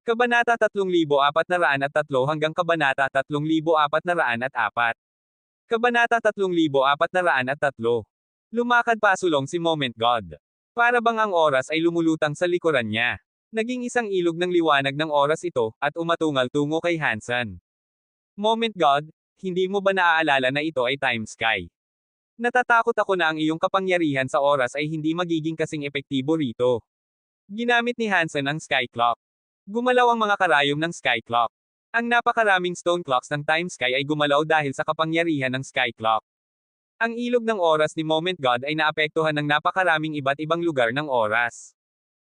Kabanata 3403 hanggang Kabanata 3404. Kabanata 3403. Lumakad pasulong si Moment God. Para bang ang oras ay lumulutang sa likuran niya. Naging isang ilog ng liwanag ng oras ito, at umatungal tungo kay Hansen. Moment God, hindi mo ba naaalala na ito ay time sky? Natatakot ako na ang iyong kapangyarihan sa oras ay hindi magiging kasing epektibo rito. Ginamit ni Hansen ang sky clock. Gumalaw ang mga karayom ng sky clock. Ang napakaraming stone clocks ng time sky ay gumalaw dahil sa kapangyarihan ng sky clock. Ang ilog ng oras ni Moment God ay naapektuhan ng napakaraming iba't ibang lugar ng oras.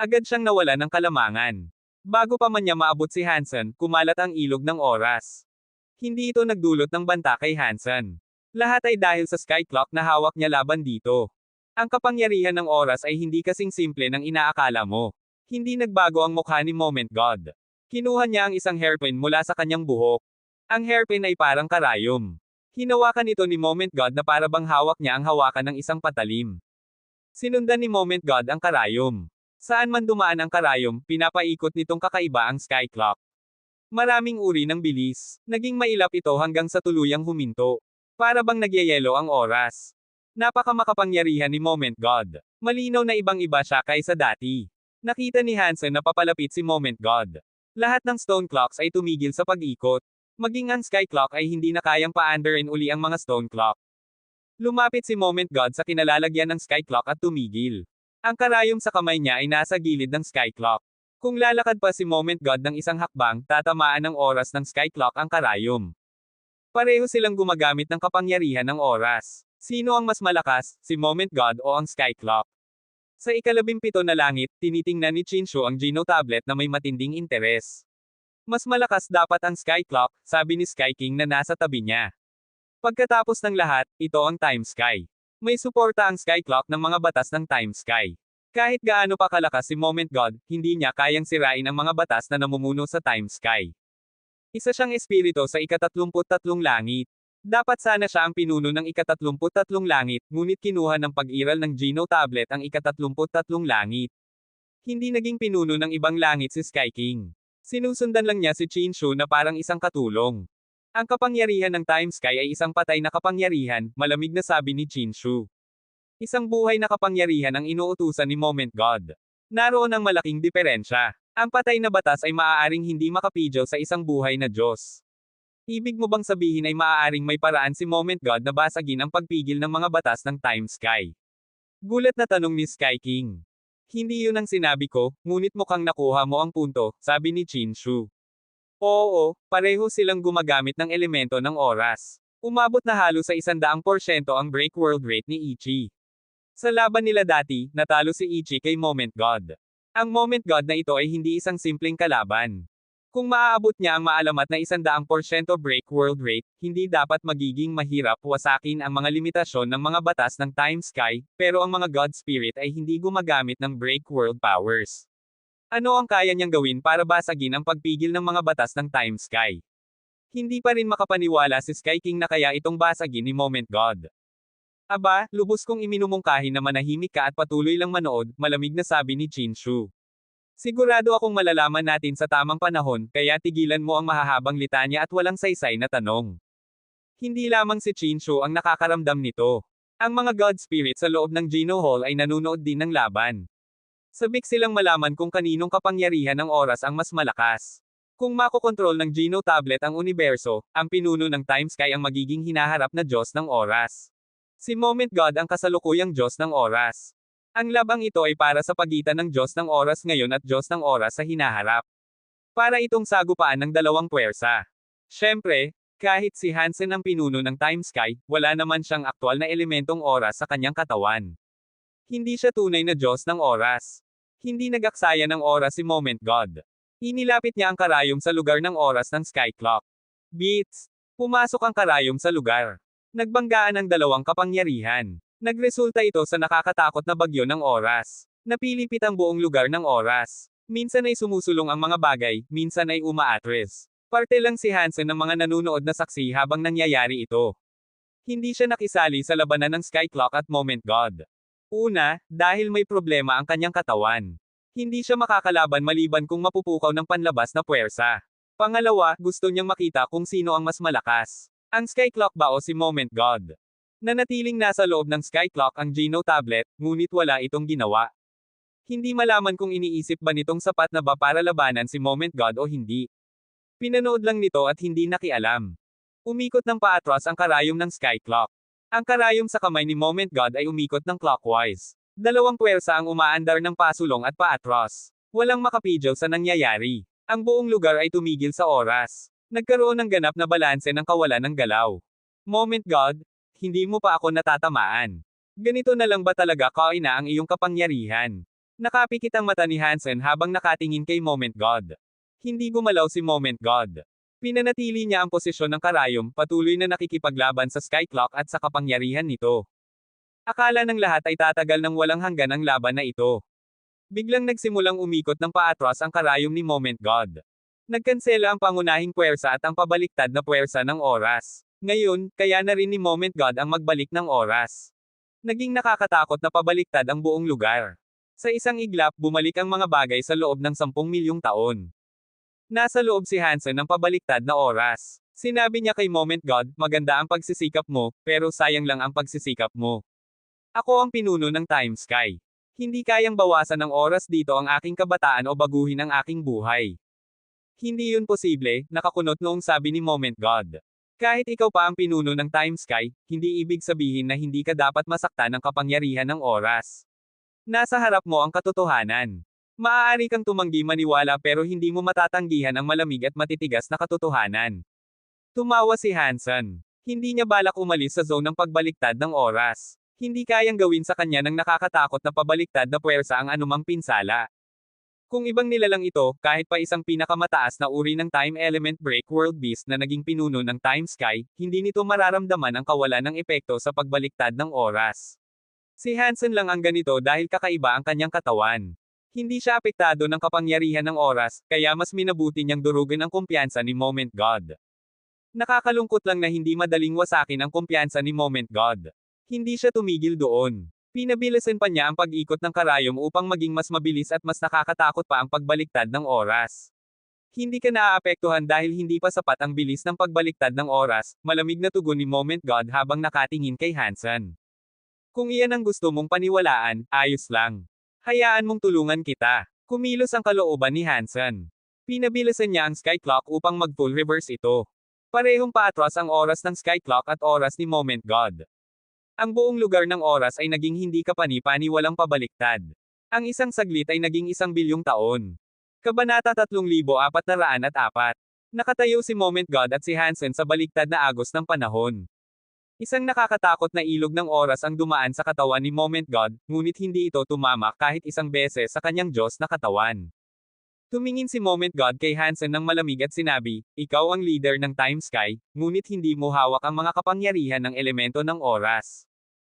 Agad siyang nawala ng kalamangan. Bago pa man niya maabot si Hansen, kumalat ang ilog ng oras. Hindi ito nagdulot ng banta kay Hansen. Lahat ay dahil sa sky clock na hawak niya laban dito. Ang kapangyarihan ng oras ay hindi kasing simple ng inaakala mo. Hindi nagbago ang mukha ni Moment God. Kinuha niya ang isang hairpin mula sa kanyang buhok. Ang hairpin ay parang karayom. Hinawakan ito ni Moment God na para bang hawak niya ang hawakan ng isang patalim. Sinundan ni Moment God ang karayom. Saan man dumaan ang karayom, pinapaikot nitong kakaiba ang sky clock. Maraming uri ng bilis. Naging mailap ito hanggang sa tuluyang huminto. Para bang nagyayelo ang oras. Napakamakapangyarihan ni Moment God. Malinaw na ibang-iba siya kaysa dati. Nakita ni Hansen na papalapit si Moment God. Lahat ng stone clocks ay tumigil sa pag-ikot. Maging ang sky clock ay hindi na kayang paandarin uli ang mga stone clock. Lumapit si Moment God sa kinalalagyan ng sky clock at tumigil. Ang karayom sa kamay niya ay nasa gilid ng sky clock. Kung lalakad pa si Moment God ng isang hakbang, tatamaan ng oras ng sky clock ang karayom. Pareho silang gumagamit ng kapangyarihan ng oras. Sino ang mas malakas, si Moment God o ang sky clock? Sa ika-17 na langit, tinitingnan ni Chinshu ang Geno tablet na may matinding interes. Mas malakas dapat ang sky clock, sabi ni Sky King na nasa tabi niya. Pagkatapos ng lahat, ito ang time sky. May suporta ang sky clock ng mga batas ng time sky. Kahit gaano pa kalakas si Moment God, hindi niya kayang sirain ang mga batas na namumuno sa time sky. Isa siyang espiritu sa ika-33 langit. Dapat sana siya ang pinuno ng ika-33 langit, ngunit kinuha ng pag-iral ng Geno tablet ang ika-33 langit. Hindi naging pinuno ng ibang langit si Sky King. Sinusundan lang niya si Chinshu na parang isang katulong. Ang kapangyarihan ng time sky ay isang patay na kapangyarihan, malamig na sabi ni Chinshu. Isang buhay na kapangyarihan ang inuutusan ni Moment God. Naroon ang malaking diferensya. Ang patay na batas ay maaaring hindi makapidyo sa isang buhay na Diyos. Ibig mo bang sabihin ay maaaring may paraan si Moment God na basagin ang pagpigil ng mga batas ng time sky? Gulat na tanong ni Sky King. Hindi yun ang sinabi ko, ngunit mukhang nakuha mo ang punto, sabi ni Chinshu. Oo, pareho silang gumagamit ng elemento ng oras. Umabot na halos sa 100% ang break world rate ni Ichi. Sa laban nila dati, natalo si Ichi kay Moment God. Ang Moment God na ito ay hindi isang simpleng kalaban. Kung maaabot niya ang maalamat na 100% break world rate, hindi dapat magiging mahirap wasakin ang mga limitasyon ng mga batas ng time sky, pero ang mga God Spirit ay hindi gumagamit ng break world powers. Ano ang kaya niyang gawin para basagin ang pagpigil ng mga batas ng time sky? Hindi pa rin makapaniwala si Sky King na kaya itong basagin ni Moment God. Aba, lubos kong iminumungkahi na manahimik ka at patuloy lang manood, malamig na sabi ni Chinshu. Sigurado akong malalaman natin sa tamang panahon, kaya tigilan mo ang mahahabang litanya at walang saysay na tanong. Hindi lamang si Chinshu ang nakakaramdam nito. Ang mga God Spirit sa loob ng Geno Hall ay nanunood din ng laban. Sabik silang malaman kung kaninong kapangyarihan ng oras ang mas malakas. Kung makokontrol ng Geno tablet ang universo, ang pinuno ng time sky ang magiging hinaharap na Diyos ng oras. Si Moment God ang kasalukuyang Diyos ng oras. Ang labang ito ay para sa pagitan ng Diyos ng oras ngayon at Diyos ng oras sa hinaharap. Para itong sagupaan ng dalawang puwersa. Siyempre, kahit si Hansen ang pinuno ng time sky, wala naman siyang aktwal na elementong oras sa kanyang katawan. Hindi siya tunay na Diyos ng oras. Hindi nagaksaya ng oras si Moment God. Inilapit niya ang karayom sa lugar ng oras ng sky clock. Beats. Pumasok ang karayom sa lugar. Nagbanggaan ang dalawang kapangyarihan. Nagresulta ito sa nakakatakot na bagyo ng oras. Napilipit ang buong lugar ng oras. Minsan ay sumusulong ang mga bagay, minsan ay umaatres. Parte lang si Hansen ng mga nanunood na saksi habang nangyayari ito. Hindi siya nakisali sa labanan ng Sky Clock at Moment God. Una, dahil may problema ang kanyang katawan. Hindi siya makakalaban maliban kung mapupukaw ng panlabas na puwersa. Pangalawa, gusto niyang makita kung sino ang mas malakas. Ang Sky Clock ba o si Moment God? Nanatiling nasa loob ng Sky Clock ang Geno tablet, ngunit wala itong ginawa. Hindi malaman kung iniisip ba nitong sapat na ba para labanan si Moment God o hindi. Pinanood lang nito at hindi nakialam. Umikot ng paatras ang karayom ng Sky Clock. Ang karayom sa kamay ni Moment God ay umikot ng clockwise. Dalawang puwersa ang umaandar ng pasulong at paatras. Walang makapigil sa nangyayari. Ang buong lugar ay tumigil sa oras. Nagkaroon ng ganap na balanse ng kawalan ng galaw. Moment God, hindi mo pa ako natatamaan. Ganito na lang ba talaga kaina ang iyong kapangyarihan? Nakapikit ang mata ni Hansen habang nakatingin kay Moment God. Hindi gumalaw si Moment God. Pinanatili niya ang posisyon ng karayom, patuloy na nakikipaglaban sa Sky Clock at sa kapangyarihan nito. Akala ng lahat ay tatagal ng walang hanggan ang laban na ito. Biglang nagsimulang umikot ng paatras ang karayom ni Moment God. Nagkansela ang pangunahing puwersa at ang pabaliktad na puwersa ng oras. Ngayon, kaya na rin ni Moment God ang magbalik ng oras. Naging nakakatakot na pabaliktad ang buong lugar. Sa isang iglap, bumalik ang mga bagay sa loob ng 10 milyong taon. Nasa loob si Hansen ng pabaliktad na oras. Sinabi niya kay Moment God, maganda ang pagsisikap mo, pero sayang lang ang pagsisikap mo. Ako ang pinuno ng Time Sky. Hindi kayang bawasan ng oras dito ang aking kabataan o baguhin ang aking buhay. Hindi yun posible, nakakunot noong sabi ni Moment God. Kahit ikaw pa ang pinuno ng Time Sky, hindi ibig sabihin na hindi ka dapat masaktan ng kapangyarihan ng oras. Nasa harap mo ang katotohanan. Maaari kang tumanggi maniwala pero hindi mo matatanggihan ang malamig at matitigas na katotohanan. Tumawa si Hansen. Hindi niya balak umalis sa zone ng pagbaliktad ng oras. Hindi kayang gawin sa kanya ng nakakatakot na pabaliktad na puwersa ang anumang pinsala. Kung ibang nilalang ito, kahit pa isang pinakamataas na uri ng Time Element Break World Beast na naging pinuno ng Time Sky, hindi nito mararamdaman ang kawalan ng epekto sa pagbaliktad ng oras. Si Hansen lang ang ganito dahil kakaiba ang kanyang katawan. Hindi siya apektado ng kapangyarihan ng oras, kaya mas minabuti niyang durugin ang kumpiyansa ni Moment God. Nakakalungkot lang na hindi madaling wasakin ang kumpiyansa ni Moment God. Hindi siya tumigil doon. Pinabilisan pa niya ang pag-ikot ng karayom upang maging mas mabilis at mas nakakatakot pa ang pagbaliktad ng oras. Hindi ka naaapektuhan dahil hindi pa sapat ang bilis ng pagbaliktad ng oras, malamig na tugon ni Moment God habang nakatingin kay Hansen. Kung iyan ang gusto mong paniwalaan, ayos lang. Hayaan mong tulungan kita. Kumilos ang kalooban ni Hansen. Pinabilisan niya ang Sky Clock upang mag-full reverse ito. Parehong paatras ang oras ng Sky Clock at oras ni Moment God. Ang buong lugar ng oras ay naging hindi kapani-pani walang pabaliktad. Ang isang saglit ay naging 1 bilyong taon. Kabanata 3404. Nakatayo si Moment God at si Hansen sa baliktad na agos ng panahon. Isang nakakatakot na ilog ng oras ang dumaan sa katawan ni Moment God, ngunit hindi ito tumama kahit isang beses sa kanyang Diyos na katawan. Tumingin si Moment God kay Hansen ng malamig at sinabi, ikaw ang leader ng Time Sky, ngunit hindi mo hawak ang mga kapangyarihan ng elemento ng oras.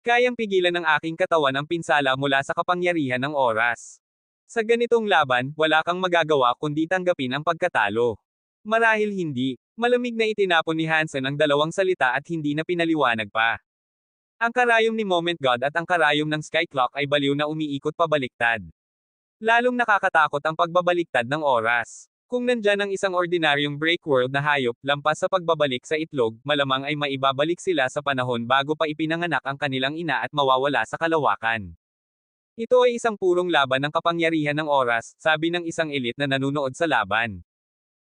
Kayang pigilan ng aking katawan ang pinsala mula sa kapangyarihan ng oras. Sa ganitong laban, wala kang magagawa kundi tanggapin ang pagkatalo. Marahil hindi. Malamig na itinapon ni Hansen ang dalawang salita at hindi na pinaliwanag pa. Ang karayom ni Moment God at ang karayom ng Sky Clock ay baliw na umiikot pabaliktad. Lalong nakakatakot ang pagbabaliktad ng oras. Kung nandyan ang isang ordinaryong break world na hayop, lampas sa pagbabalik sa itlog, malamang ay maibabalik sila sa panahon bago pa ipinanganak ang kanilang ina at mawawala sa kalawakan. Ito ay isang purong laban ng kapangyarihan ng oras, sabi ng isang elite na nanunood sa laban.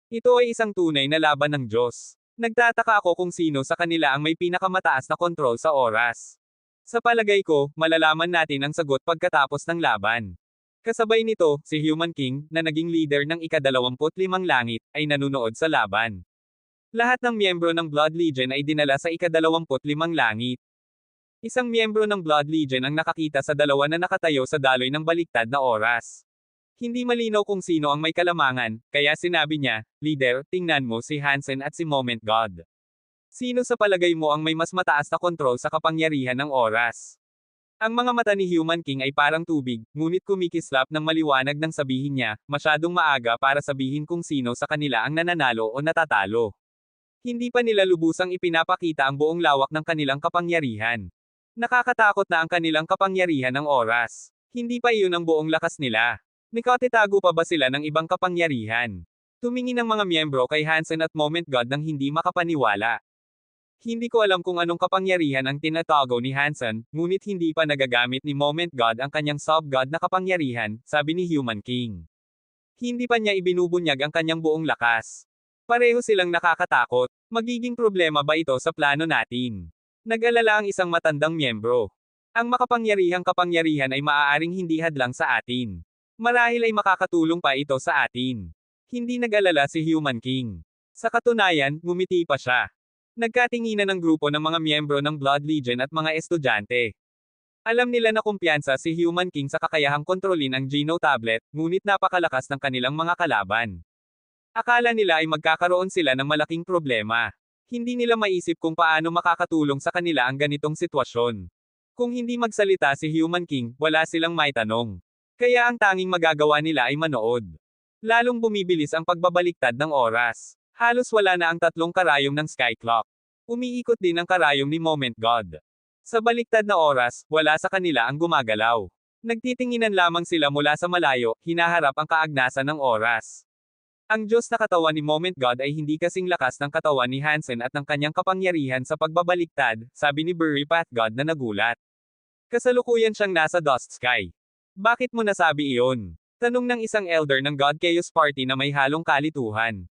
Ito ay isang tunay na laban ng Diyos. Nagtataka ako kung sino sa kanila ang may pinakamataas na kontrol sa oras. Sa palagay ko, malalaman natin ang sagot pagkatapos ng laban. Kasabay nito, si Human King, na naging leader ng ika-25 langit, ay nanunood sa laban. Lahat ng miyembro ng Blood Legion ay dinala sa ika-25 langit. Isang miyembro ng Blood Legion ang nakakita sa dalawa na nakatayo sa daloy ng baliktad na oras. Hindi malinaw kung sino ang may kalamangan, kaya sinabi niya, Leader, tingnan mo si Hansen at si Moment God. Sino sa palagay mo ang may mas mataas na kontrol sa kapangyarihan ng oras? Ang mga mata ni Human King ay parang tubig, ngunit kumikislap ng maliwanag nang sabihin niya, masyadong maaga para sabihin kung sino sa kanila ang nananalo o natatalo. Hindi pa nila lubusang ipinapakita ang buong lawak ng kanilang kapangyarihan. Nakakatakot na ang kanilang kapangyarihan ng oras. Hindi pa iyon ang buong lakas nila. Nakatitago pa ba sila ng ibang kapangyarihan? Tumingin ang mga miyembro kay Hansen at Moment God nang hindi makapaniwala. Hindi ko alam kung anong kapangyarihan ang tinatago ni Hansen, ngunit hindi pa nagagamit ni Moment God ang kanyang sub-god na kapangyarihan, sabi ni Human King. Hindi pa niya ibinubunyag ang kanyang buong lakas. Pareho silang nakakatakot. Magiging problema ba ito sa plano natin? Nag-alala ang isang matandang miyembro. Ang makapangyarihang kapangyarihan ay maaaring hindi hadlang sa atin. Marahil ay makakatulong pa ito sa atin. Hindi nag-alala si Human King. Sa katunayan, ngumiti pa siya. Nagkatinginan ng grupo ng mga miyembro ng Blood Legion at mga estudyante. Alam nila na kumpiyansa si Human King sa kakayahang kontrolin ang Geno Tablet, ngunit napakalakas ng kanilang mga kalaban. Akala nila ay magkakaroon sila ng malaking problema. Hindi nila maisip kung paano makakatulong sa kanila ang ganitong sitwasyon. Kung hindi magsalita si Human King, wala silang maitanong. Kaya ang tanging magagawa nila ay manood. Lalong bumibilis ang pagbabaliktad ng oras. Halos wala na ang tatlong karayom ng Sky Clock. Umiikot din ang karayom ni Moment God. Sa baliktad na oras, wala sa kanila ang gumagalaw. Nagtitinginan lamang sila mula sa malayo, hinaharap ang kaagnasan ng oras. Ang Diyos na katawan ni Moment God ay hindi kasing lakas ng katawan ni Hansen at ng kanyang kapangyarihan sa pagbabaliktad, sabi ni Burry Path God na nagulat. Kasalukuyan siyang nasa Dust Sky. Bakit mo nasabi iyon? Tanong ng isang elder ng God Chaos Party na may halong kalituhan.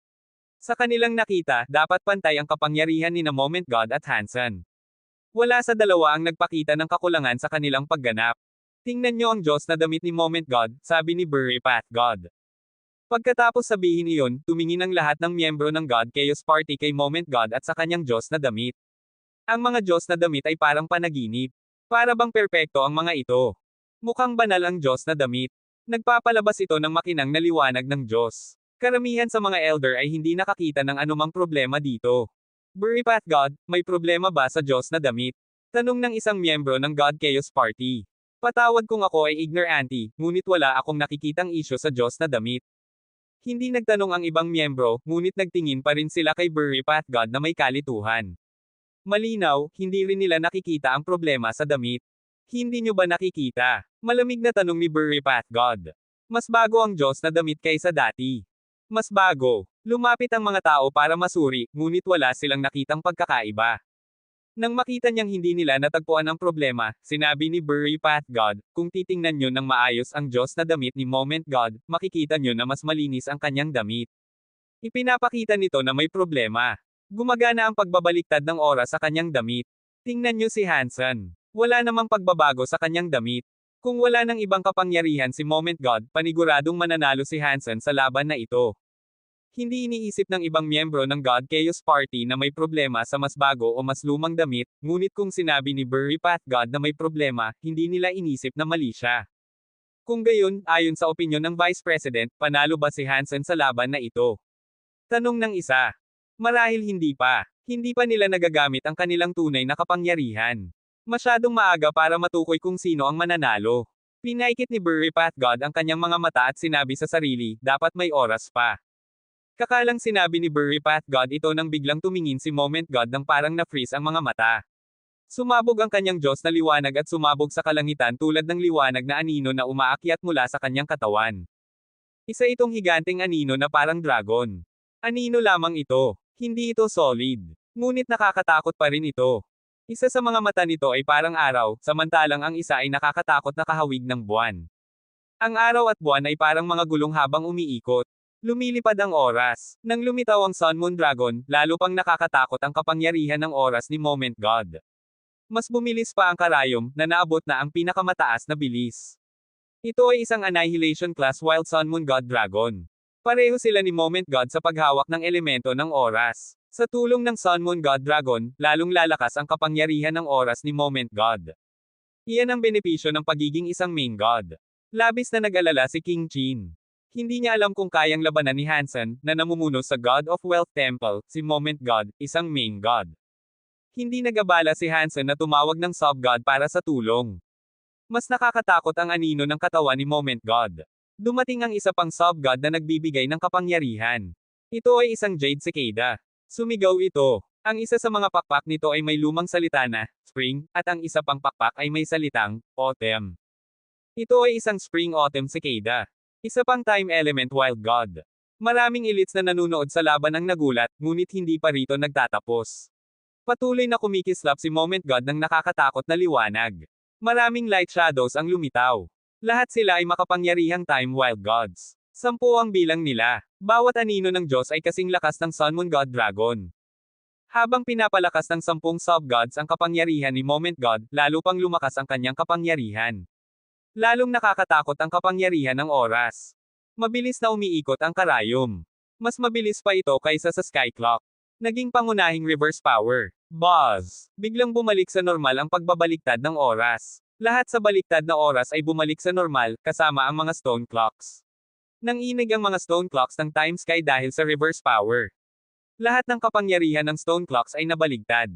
Sa kanilang nakita, dapat pantay ang kapangyarihan ni na Moment God at Hansen. Wala sa dalawa ang nagpakita ng kakulangan sa kanilang pagganap. Tingnan niyo ang Diyos na damit ni Moment God, sabi ni Burry Path God. Pagkatapos sabihin iyon, tumingin ang lahat ng miyembro ng God Chaos Party kay Moment God at sa kanyang Diyos na damit. Ang mga Diyos na damit ay parang panaginip. Para bang perpekto ang mga ito. Mukhang banal ang Diyos na damit. Nagpapalabas ito ng makinang na liwanag ng Diyos. Karamihan sa mga elder ay hindi nakakita ng anumang problema dito. Burry Path God, may problema ba sa Diyos na damit? Tanong ng isang miyembro ng God Chaos Party. Patawad kung ako ay ignorante, ngunit wala akong nakikitang isyo sa Diyos na damit. Hindi nagtanong ang ibang miyembro, ngunit nagtingin pa rin sila kay Burry Path God na may kalituhan. Malinaw, hindi rin nila nakikita ang problema sa damit. Hindi nyo ba nakikita? Malamig na tanong ni Burry Path God. Mas bago ang Diyos na damit kaysa dati. Mas bago. Lumapit ang mga tao para masuri, ngunit wala silang nakitang pagkakaiba. Nang makita niyang hindi nila natagpuan ang problema, sinabi ni Burry Path God, kung titingnan nyo ng maayos ang Diyos na damit ni Moment God, makikita nyo na mas malinis ang kanyang damit. Ipinapakita nito na may problema. Gumagana ang pagbabaliktad ng oras sa kanyang damit. Tingnan nyo si Hansen. Wala namang pagbabago sa kanyang damit. Kung wala ng ibang kapangyarihan si Moment God, paniguradong mananalo si Hansen sa laban na ito. Hindi iniisip ng ibang miyembro ng God Chaos Party na may problema sa mas bago o mas lumang damit, ngunit kung sinabi ni Burry Path God na may problema, hindi nila inisip na mali siya. Kung gayon, ayon sa opinyon ng Vice President, panalo ba si Hansen sa laban na ito? Tanong ng isa. Marahil hindi pa. Hindi pa nila nagagamit ang kanilang tunay na kapangyarihan. Masyadong maaga para matukoy kung sino ang mananalo. Pinaikit ni Burry Path God ang kanyang mga mata at sinabi sa sarili, dapat may oras pa. Kakalang sinabi ni Burry Path God ito nang biglang tumingin si Moment God nang parang na-freeze ang mga mata. Sumabog ang kanyang Diyos na liwanag at sumabog sa kalangitan tulad ng liwanag na anino na umaakyat mula sa kanyang katawan. Isa itong higanteng anino na parang dragon. Anino lamang ito. Hindi ito solid. Ngunit nakakatakot pa rin ito. Isa sa mga mata nito ay parang araw, samantalang ang isa ay nakakatakot na kahawig ng buwan. Ang araw at buwan ay parang mga gulong habang umiikot. Lumilipad ang oras. Nang lumitaw ang Sun Moon Dragon, lalo pang nakakatakot ang kapangyarihan ng oras ni Moment God. Mas bumilis pa ang karayom, na naabot na ang pinakamataas na bilis. Ito ay isang Annihilation Class Wild Sun Moon God Dragon. Pareho sila ni Moment God sa paghawak ng elemento ng oras. Sa tulong ng Sun Moon God Dragon, lalong lalakas ang kapangyarihan ng oras ni Moment God. Iyan ang benepisyo ng pagiging isang main God. Labis na nag-alala si King Chin. Hindi niya alam kung kayang labanan ni Hansen, na namumuno sa God of Wealth Temple, si Moment God, isang main God. Hindi nag-abala si Hansen na tumawag ng sub-God para sa tulong. Mas nakakatakot ang anino ng katawan ni Moment God. Dumating ang isa pang sub-God na nagbibigay ng kapangyarihan. Ito ay isang Jade Cicada. Sumigaw ito. Ang isa sa mga pakpak nito ay may lumang salita na, Spring, at ang isa pang pakpak ay may salitang, Autumn. Ito ay isang Spring-Autumn Cicada. Isa pang time element wild god. Maraming elites na nanunood sa laban ang nagulat, ngunit hindi pa rito nagtatapos. Patuloy na kumikislap si Moment God ng nakakatakot na liwanag. Maraming light shadows ang lumitaw. Lahat sila ay makapangyarihang time wild gods. 10 ang bilang nila. Bawat anino ng Diyos ay kasing lakas ng Sun Moon God Dragon. Habang pinapalakas ng 10 sub-gods ang kapangyarihan ni Moment God, lalo pang lumakas ang kanyang kapangyarihan. Lalong nakakatakot ang kapangyarihan ng oras. Mabilis na umiikot ang karayom. Mas mabilis pa ito kaysa sa Sky Clock. Naging pangunahing reverse power. Buzz! Biglang bumalik sa normal ang pagbabaliktad ng oras. Lahat sa baliktad na oras ay bumalik sa normal, kasama ang mga stone clocks. Nanginig ang mga stone clocks ng time sky dahil sa reverse power. Lahat ng kapangyarihan ng stone clocks ay nabaligtad.